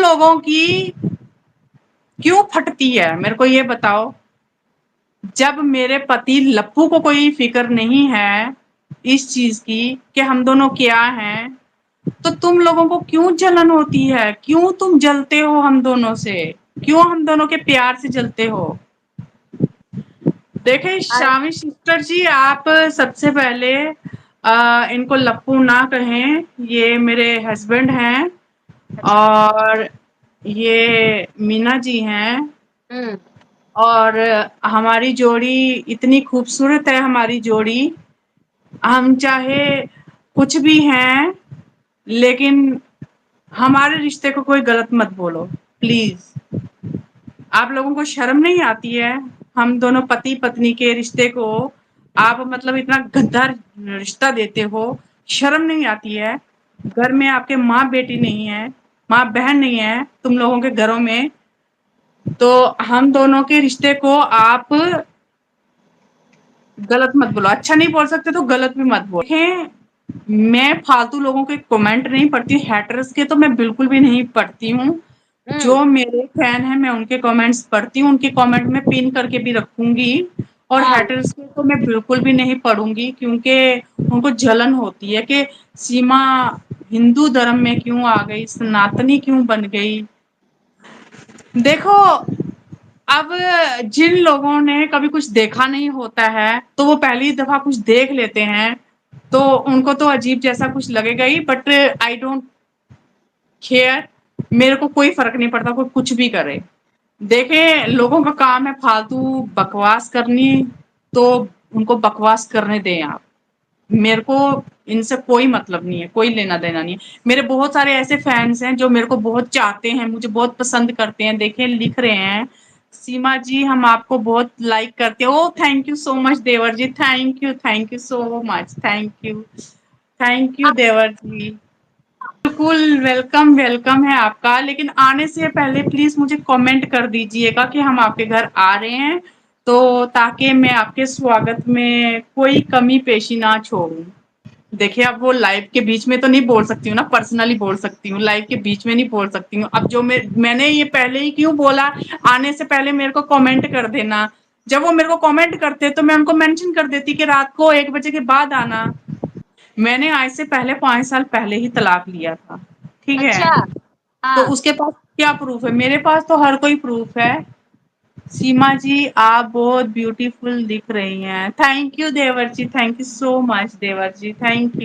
लोगों की क्यों फटती है, मेरे को ये बताओ। जब मेरे पति लप्पू को कोई फिक्र नहीं है इस चीज की कि हम दोनों क्या हैं, तो तुम लोगों को क्यों जलन होती है? क्यों तुम जलते हो हम दोनों से? क्यों हम दोनों के प्यार से जलते हो? देखिए अरे शामी सिस्टर जी, आप सबसे पहले इनको लप्पू ना कहें, ये मेरे हस्बैंड हैं अच्छा। और ये मीना जी हैं। हम्म। और हमारी जोड़ी इतनी खूबसूरत है, हमारी जोड़ी। हम चाहे कुछ भी हैं, लेकिन हमारे रिश्ते को कोई गलत मत बोलो प्लीज। आप लोगों को शर्म नहीं आती है? हम दोनों पति पत्नी के रिश्ते को आप मतलब इतना गंदा रिश्ता देते हो, शर्म नहीं आती है? घर में आपके माँ बेटी नहीं है, माँ बहन नहीं है तुम लोगों के घरों में, तो हम दोनों के रिश्ते को आप गलत मत बोलो। अच्छा नहीं बोल सकते तो गलत भी मत बोलो। देखें, मैं फालतू लोगों के कमेंट नहीं पढ़ती, हैटर्स के तो मैं बिल्कुल भी नहीं पढ़ती हूँ। हम्म। जो मेरे फैन हैं मैं उनके कमेंट्स पढ़ती हूँ, उनके कमेंट में पिन करके भी रखूंगी। और हाँ। हैटर्स के तो मैं बिल्कुल भी नहीं पढ़ूंगी, क्योंकि उनको जलन होती है कि सीमा हिंदू धर्म में क्यों आ गई, सनातनी क्यों बन गई। देखो, अब जिन लोगों ने कभी कुछ देखा नहीं होता है तो वो पहली दफा कुछ देख लेते हैं, तो उनको तो अजीब जैसा कुछ लगेगा ही, बट आई डोंट केयर। मेरे को कोई फर्क नहीं पड़ता कोई कुछ भी करे। देखें, लोगों का काम है फालतू बकवास करनी, तो उनको बकवास करने दें आप। मेरे को इनसे कोई मतलब नहीं है, कोई लेना देना नहीं है। मेरे बहुत सारे ऐसे फैंस हैं जो मेरे को बहुत चाहते हैं, मुझे बहुत पसंद करते हैं। देखें, लिख रहे हैं, सीमा जी हम आपको बहुत लाइक करते हैं। Oh thank you so much देवर जी, thank you so much, thank you देवर जी। बिल्कुल वेलकम, वेलकम है आपका, लेकिन आने से पहले प्लीज मुझे कमेंट कर दीजिएगा कि हम आपके घर आ रहे हैं, तो ताकि मैं आपके स्वागत में कोई कमी पेशी ना छोड़ूं। देखिए, अब वो लाइव के बीच में तो नहीं बोल सकती हूँ ना, पर्सनली बोल सकती हूँ, लाइव के बीच में नहीं बोल सकती हूँ। अब जो मैंने ये पहले ही क्यों बोला, आने से पहले मेरे को कमेंट कर देना। जब वो मेरे को कमेंट करते तो मैं उनको मेंशन कर देती कि रात को 1 बजे के बाद आना। मैंने आज से पहले 5 साल पहले ही तलाक लिया था, ठीक है? अच्छा। तो हाँ। उसके पास क्या प्रूफ है? मेरे पास तो हर कोई प्रूफ है। सीमा जी आप बहुत ब्यूटीफुल दिख रही हैं। थैंक यू देवर जी, थैंक यू सो मच देवर जी, थैंक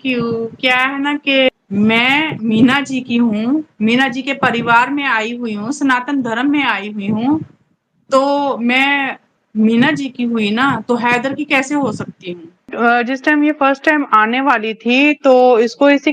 यू। क्या है ना कि मैं मीना जी की हूँ, मीना जी के परिवार में आई हुई हूँ, सनातन धर्म में आई हुई हूँ, तो मैं मीना जी की हुई ना, तो हैदर की कैसे हो सकती हूँ? जिस टाइम ये फर्स्ट टाइम आने वाली थी तो इसको इसी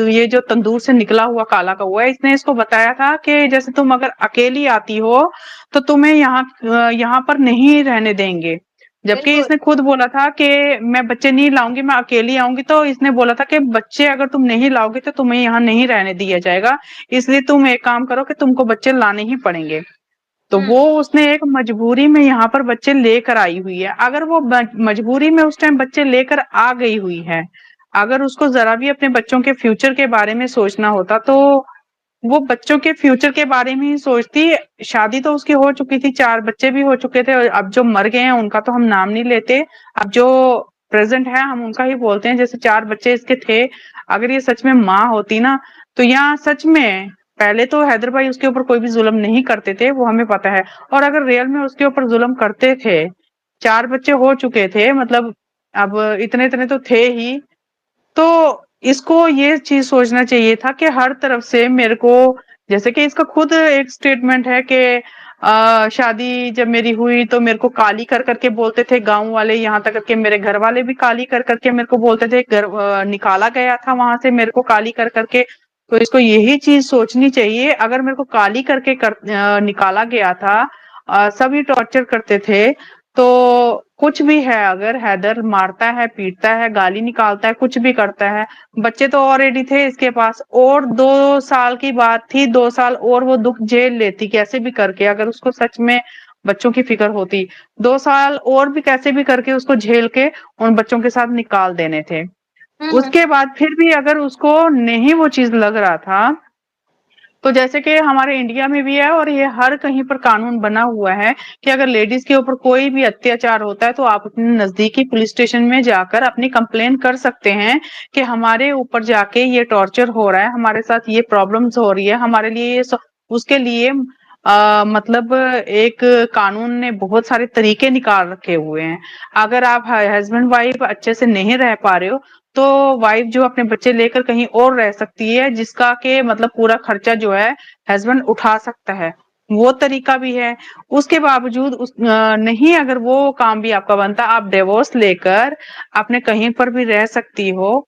ये जो तंदूर से निकला हुआ काला कौवा है, इसने इसको बताया था कि जैसे तुम अगर अकेली आती हो तो तुम्हें यहाँ पर नहीं रहने देंगे। जबकि बिल्कुल। इसने खुद बोला था कि मैं बच्चे नहीं लाऊंगी, मैं अकेली आऊंगी। तो इसने बोला था कि बच्चे अगर तुम नहीं लाओगे तो तुम्हें यहाँ नहीं रहने दिया जाएगा, इसलिए तुम एक काम करो कि तुमको बच्चे लाने ही पड़ेंगे। तो वो हम्म। उसने एक मजबूरी में यहाँ पर बच्चे लेकर आई हुई है। अगर वो मजबूरी में उस टाइम बच्चे लेकर आ गई हुई है, अगर उसको जरा भी अपने बच्चों के फ्यूचर के बारे में सोचना होता तो वो बच्चों के फ्यूचर के बारे में ही सोचती। शादी तो उसकी हो चुकी थी, 4 बच्चे भी हो चुके थे, और अब जो मर गए हैं उनका तो हम नाम नहीं लेते। अब जो प्रेजेंट है हम उनका ही बोलते हैं। जैसे 4 बच्चे इसके थे, अगर ये सच में माँ होती ना, तो यहाँ सच में पहले तो हैदर भाई उसके ऊपर कोई भी जुल्म नहीं करते थे, वो हमें पता है। और अगर रियल में उसके ऊपर जुल्म करते थे, 4 बच्चे हो चुके थे, मतलब अब इतने इतने तो थे ही, तो इसको ये चीज सोचना चाहिए था कि हर तरफ से मेरे को, जैसे कि इसका खुद एक स्टेटमेंट है कि शादी जब मेरी हुई तो मेरे को काली कर करके बोलते थे गांव वाले, यहाँ तक कि मेरे घर वाले भी काली कर करके मेरे को बोलते थे। निकाला गया था वहां से मेरे को काली कर करके। तो इसको यही चीज सोचनी चाहिए, अगर मेरे को काली करके निकाला गया था, सभी टॉर्चर करते थे, तो कुछ भी है, अगर हैदर मारता है, पीटता है, गाली निकालता है, कुछ भी करता है, बच्चे तो ऑलरेडी थे इसके पास, और 2 साल की बात थी, 2 साल और वो दुख झेल लेती कैसे भी करके। अगर उसको सच में बच्चों की फिक्र होती, 2 साल और भी कैसे भी करके उसको झेल के उन बच्चों के साथ निकाल देने थे। हम्म। उसके बाद फिर भी अगर उसको नहीं वो चीज लग रहा था तो जैसे कि हमारे इंडिया में भी है और ये हर कहीं पर कानून बना हुआ है कि अगर लेडीज के ऊपर कोई भी अत्याचार होता है तो आप अपने नजदीकी पुलिस स्टेशन में जाकर अपनी कंप्लेन कर सकते हैं कि हमारे ऊपर जाके ये टॉर्चर हो रहा है, हमारे साथ ये प्रॉब्लम्स हो रही है, हमारे लिए उसके लिए मतलब एक कानून ने बहुत सारे तरीके निकाल रखे हुए हैं। अगर आप हस्बैंड वाइफ अच्छे से नहीं रह पा रहे हो तो वाइफ जो अपने बच्चे लेकर कहीं और रह सकती है, जिसका के मतलब पूरा खर्चा जो है हस्बैंड उठा सकता है, वो तरीका भी है। उसके बावजूद नहीं अगर वो काम भी आपका बनता, आप डिवोर्स लेकर अपने कहीं पर भी रह सकती हो,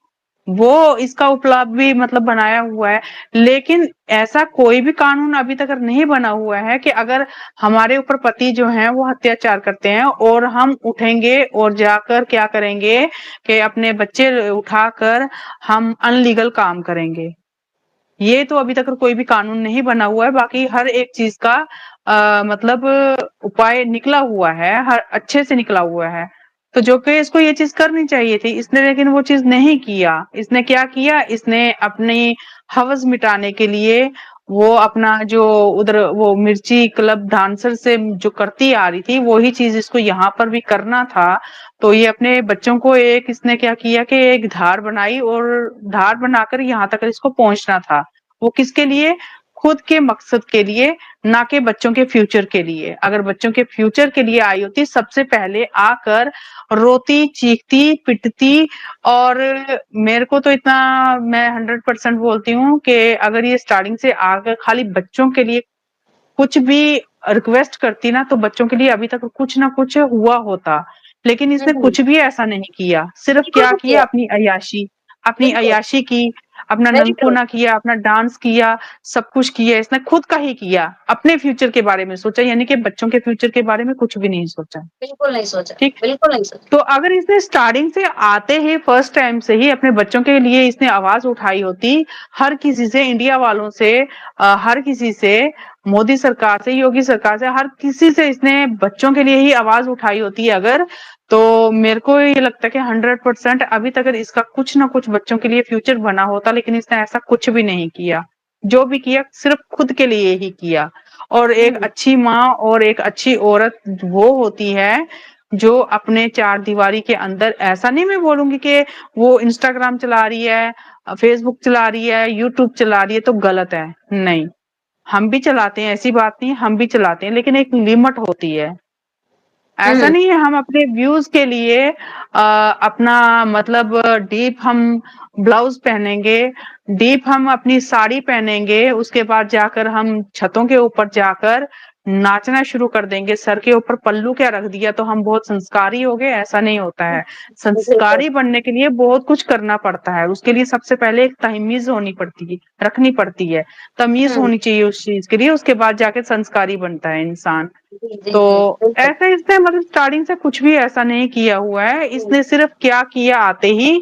वो इसका उपलब्ध भी मतलब बनाया हुआ है। लेकिन ऐसा कोई भी कानून अभी तक नहीं बना हुआ है कि अगर हमारे ऊपर पति जो है वो अत्याचार करते हैं और हम उठेंगे और जाकर क्या करेंगे कि अपने बच्चे उठाकर हम अनलीगल काम करेंगे। ये तो अभी तक कोई भी कानून नहीं बना हुआ है। बाकी हर एक चीज का मतलब उपाय निकला हुआ है, हर अच्छे से निकला हुआ है। तो जो कि इसको ये चीज करनी चाहिए थी इसने, लेकिन वो चीज नहीं किया। इसने क्या किया, इसने अपनी हवस मिटाने के लिए वो अपना जो उधर वो मिर्ची क्लब डांसर से जो करती आ रही थी वही चीज इसको यहाँ पर भी करना था। तो ये अपने बच्चों को एक इसने क्या किया कि एक धार बनाई और धार बनाकर यहाँ तक इसको पहुंचना था। वो किसके लिए, खुद के मकसद के लिए, ना कि बच्चों के फ्यूचर के लिए। अगर बच्चों के फ्यूचर के लिए आई होती सबसे पहले आकर रोती चीखती पिटती। और मेरे को तो इतना, मैं 100% बोलती हूँ कि अगर ये स्टार्टिंग से आकर खाली बच्चों के लिए कुछ भी रिक्वेस्ट करती ना तो बच्चों के लिए अभी तक कुछ ना कुछ हुआ होता। लेकिन इसने हम्म। कुछ भी ऐसा नहीं किया, सिर्फ बिल्कुल क्या नहीं किया, किया। अपनी अय्याशी, अपनी बिल्कुल। अय्याशी की, अपना वेरी ट्रू। ननखूना किया, अपना डांस किया, सब कुछ किया। इसने खुद का ही किया, अपने फ्यूचर के बारे में सोचा, यानी कि बच्चों के फ्यूचर के बारे में कुछ भी नहीं सोचा। बिल्कुल नहीं सोचा, ठीक। बिल्कुल नहीं सोचा। तो अगर इसने स्टार्टिंग से आते ही फर्स्ट टाइम से ही अपने बच्चों के लिए इसने आवाज उठाई होती, हर किसी से, इंडिया वालों से, हर किसी से, मोदी सरकार से, योगी सरकार से, हर किसी से इसने बच्चों के लिए ही आवाज उठाई होती है अगर, तो मेरे को ये लगता है कि 100% अभी तक इसका कुछ ना कुछ बच्चों के लिए फ्यूचर बना होता। लेकिन इसने ऐसा कुछ भी नहीं किया, जो भी किया सिर्फ खुद के लिए ही किया। और एक हम्म। अच्छी माँ और एक अच्छी औरत वो होती है जो अपने चार दीवारी के अंदर, ऐसा नहीं मैं बोलूंगी कि वो इंस्टाग्राम चला रही है, फेसबुक चला रही है, यूट्यूब चला रही है तो गलत है, नहीं। हम भी चलाते हैं, ऐसी बात नहीं, हम भी चलाते हैं, लेकिन एक लिमिट होती है। ऐसा हम्म। नहीं है हम अपने व्यूज के लिए अपना मतलब डीप हम ब्लाउज पहनेंगे, डीप हम अपनी साड़ी पहनेंगे, उसके बाद जाकर हम छतों के ऊपर जाकर नाचना शुरू कर देंगे, सर के ऊपर पल्लू क्या रख दिया तो हम बहुत संस्कारी हो गए, ऐसा नहीं होता है। बिल्कुल। संस्कारी बनने के लिए बहुत कुछ करना पड़ता है, उसके लिए सबसे पहले एक तमीज होनी पड़ती है, रखनी पड़ती है, तमीज हम्म। होनी चाहिए उस चीज के लिए, उसके बाद जाके संस्कारी बनता है इंसान। जी जी तो जी बिल्कुल। ऐसे इसने मतलब स्टार्टिंग से कुछ भी ऐसा नहीं किया हुआ है। हम्म। इसने सिर्फ क्या किया, आते ही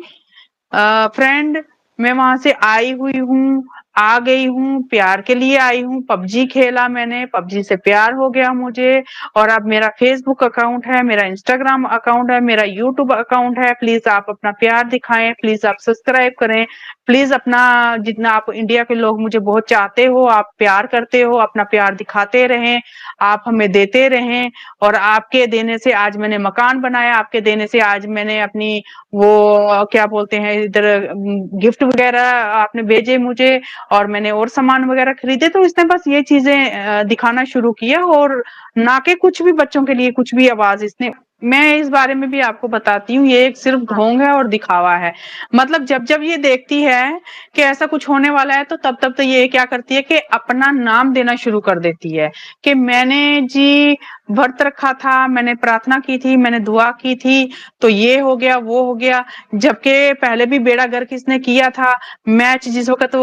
फ्रेंड मैं वहां से आई हुई हूँ, आ गई हूँ, प्यार के लिए आई हूँ, पबजी खेला मैंने, पबजी से प्यार हो गया मुझे, और अब मेरा फेसबुक अकाउंट है, मेरा इंस्टाग्राम अकाउंट है, मेरा यूट्यूब अकाउंट है, प्लीज आप अपना प्यार दिखाएं, प्लीज आप सब्सक्राइब करें, प्लीज अपना, जितना आप इंडिया के लोग मुझे बहुत चाहते हो, आप प्यार करते हो, अपना प्यार दिखाते रहें, आप हमें देते रहें। और आपके देने से आज मैंने मकान बनाया, आपके देने से आज मैंने अपनी वो क्या बोलते हैं इधर गिफ्ट वगैरह आपने भेजे मुझे, और मैंने और सामान वगैरह खरीदे। तो इसने बस ये चीजें दिखाना शुरू किया, और ना के कुछ भी बच्चों के लिए कुछ भी आवाज इसने, मैं इस बारे में भी आपको बताती हूँ, ये एक सिर्फ हाँ। ढोंग है और दिखावा है। मतलब जब जब ये देखती है कि ऐसा कुछ होने वाला है तो तब तब तो ये क्या करती है कि अपना नाम देना शुरू कर देती है कि मैंने जी व्रत रखा था, मैंने प्रार्थना की थी, मैंने दुआ की थी, तो ये हो गया वो हो गया। जबकि पहले भी बेड़ा गर्क इसने किया था, मैच जिस वक्त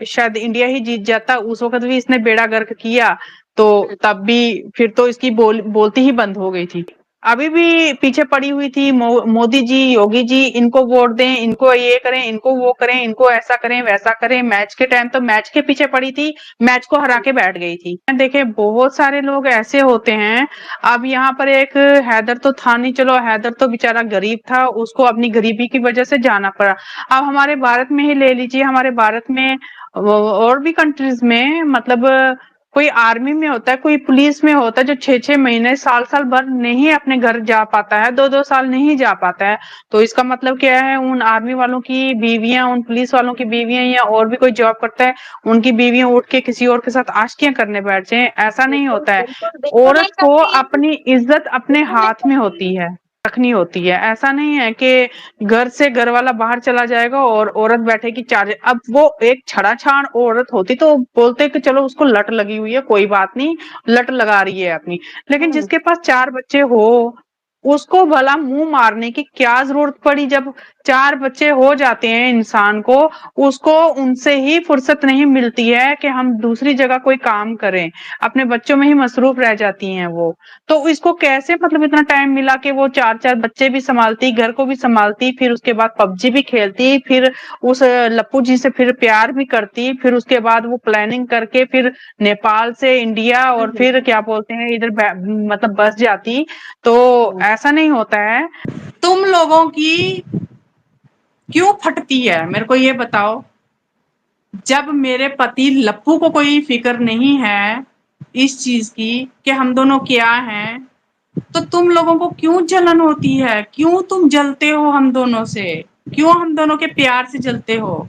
शायद इंडिया ही जीत जाता उस वक्त भी इसने बेड़ा गर्क किया, तो तब भी फिर तो इसकी बोलती ही बंद हो गई थी। अभी भी पीछे पड़ी हुई थी, मोदी जी योगी जी इनको वोट दें, इनको ये करें, इनको वो करें, इनको ऐसा करें वैसा करें। मैच के टाइम तो मैच के पीछे पड़ी थी, मैच को हरा के बैठ गई थी। देखे बहुत सारे लोग ऐसे होते हैं। अब यहाँ पर एक हैदर तो था नहीं, चलो हैदर तो बेचारा गरीब था, उसको अपनी गरीबी की वजह से जाना पड़ा। अब हमारे भारत में ही ले लीजिए, हमारे भारत में और भी कंट्रीज में मतलब कोई आर्मी में होता है, कोई पुलिस में होता है जो 6-6 महीने साल भर नहीं अपने घर जा पाता है, 2-2 साल नहीं जा पाता है। तो इसका मतलब क्या है, उन आर्मी वालों की बीवियां, उन पुलिस वालों की बीवियां या और भी कोई जॉब करता है, उनकी बीवियां उठ के किसी और के साथ आशिकियां करने बैठ जाए, ऐसा नहीं बिल्कुल होता है। बिल्कुल बिल्कुल नहीं औरत को करती है। अपनी इज्जत अपने बिल्कुल नहीं हाथ में करती। होती है, रखनी होती है। ऐसा नहीं है कि घर से घर वाला बाहर चला जाएगा और औरत बैठेगी चार। अब वो एक छड़ा छाड़ औरत होती तो बोलते कि चलो उसको लट लगी हुई है, कोई बात नहीं, लट लगा रही है अपनी। लेकिन हम्म। जिसके पास 4 बच्चे हो, उसको भला मुंह मारने की क्या जरूरत पड़ी? जब 4 बच्चे हो जाते हैं इंसान को, उसको उनसे ही फुर्सत नहीं मिलती है कि हम दूसरी जगह कोई काम करें, अपने बच्चों में ही मसरूफ रह जाती हैं वो। तो इसको कैसे मतलब इतना टाइम मिला कि वो 4-4 बच्चे भी संभालती, घर को भी संभालती, फिर उसके बाद पबजी भी खेलती, फिर उस लप्पू जी से फिर प्यार भी करती, फिर उसके बाद वो प्लानिंग करके फिर नेपाल से इंडिया और हम्म। फिर क्या बोलते हैं इधर मतलब बस जाती। तो हम्म। ऐसा नहीं होता है। तुम लोगों की क्यों फटती है, मेरे को ये बताओ। जब मेरे पति लप्पू को कोई फिक्र नहीं है इस चीज की कि हम दोनों क्या हैं, तो तुम लोगों को क्यों जलन होती है? क्यों तुम जलते हो हम दोनों से? क्यों हम दोनों के प्यार से जलते हो?